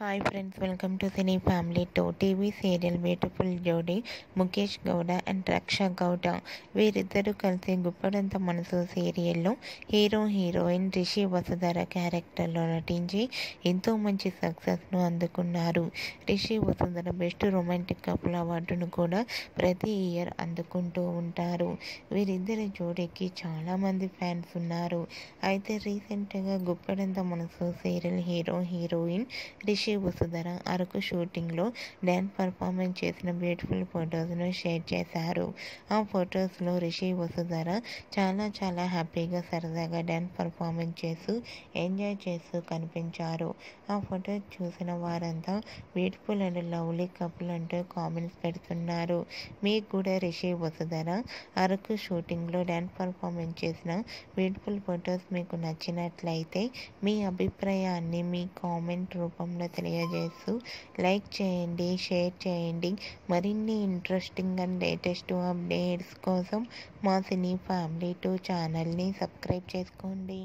Hi friends, welcome to cine family two. TV serial beautiful జోడీ Mukesh Gowda and రక్ష గౌడ వీరిద్దరూ కలిసి గుప్పడంత మనసు సీరియల్లో హీరోయిన్ రిషి వసుధర క్యారెక్టర్లో నటించి ఎంతో మంచి సక్సెస్ను అందుకున్నారు. Rishi Vasudhara best romantic couple అవార్డును కూడా ప్రతి ఇయర్ అందుకుంటూ ఉంటారు. వీరిద్దరి జోడీకి చాలామంది ఫ్యాన్స్ ఉన్నారు. అయితే రీసెంట్గా గుప్పడంత మనసు సీరియల్ హీరోయిన్ రిషి వసుధర అరకు షూటింగ్లో డ్యాన్స్ పర్ఫార్మెన్స్ చేసిన బ్యూటిఫుల్ ఫొటోస్ను షేర్ చేశారు. ఆ ఫొటోస్లో రిషి వసుధర చాలా హ్యాపీగా సరదాగా డ్యాన్స్ పర్ఫార్మెన్స్ చేస్తూ ఎంజాయ్ చేస్తూ కనిపించారు. ఆ ఫొటోస్ చూసిన వారంతా బ్యూటిఫుల్ అండ్ లవ్లీ కపుల్ అంటూ కామెంట్స్ పెడుతున్నారు. మీకు కూడా రిషి వసుధర అరకు షూటింగ్లో డ్యాన్స్ పర్ఫార్మెన్స్ చేసిన బ్యూటిఫుల్ ఫొటోస్ మీకు నచ్చినట్లయితే మీ అభిప్రాయాన్ని మీ కామెంట్ రూపంలో తెలియజేస్తూ లైక్ చేయండి, షేర్ చేయండి. మరిన్ని ఇంట్రెస్టింగ్ అండ్ లేటెస్ట్ అప్డేట్స్ కోసం మా సినీ ఫ్యామిలీ 2 ఛానల్ని సబ్స్క్రైబ్ చేసుకోండి.